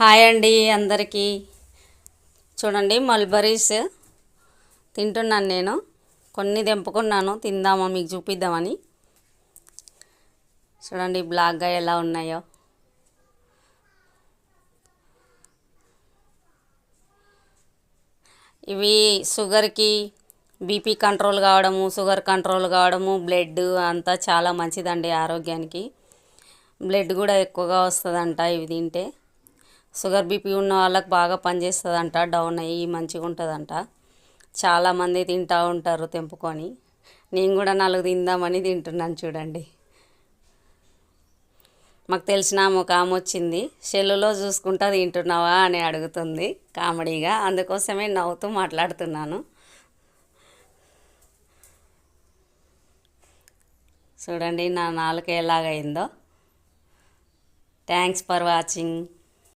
Hi అండి అందరికీ. చూడండి మల్బరీస్ తింటున్నాను నేను. కొన్ని తెంపుకున్నాను తిందామా మీకు చూపిద్దామని. చూడండి బ్లాక్గా ఎలా ఉన్నాయో. ఇవి షుగర్కి బీపీ కంట్రోల్ కావడము, షుగర్ కంట్రోల్ కావడము, బ్లడ్ అంతా చాలా మంచిదండి ఆరోగ్యానికి. బ్లడ్ కూడా ఎక్కువగా వస్తుందంట ఇవి తింటే. షుగర్ బీపీ ఉన్న వాళ్ళకి బాగా పనిచేస్తుందంట, డౌన్ అయ్యి మంచిగా ఉంటుందంట. చాలామంది తింటూ ఉంటారు తెంపుకొని. నేను కూడా 4 తిందామని తింటున్నాను చూడండి. మాకు తెలిసిన ఒక ఆమె వచ్చింది, సెల్లులో చూసుకుంటా తింటున్నావా అని అడుగుతుంది కామెడీగా. అందుకోసమే నవ్వుతూ మాట్లాడుతున్నాను. చూడండి నా నాలుక ఎలాగైందో. Thanks for watching.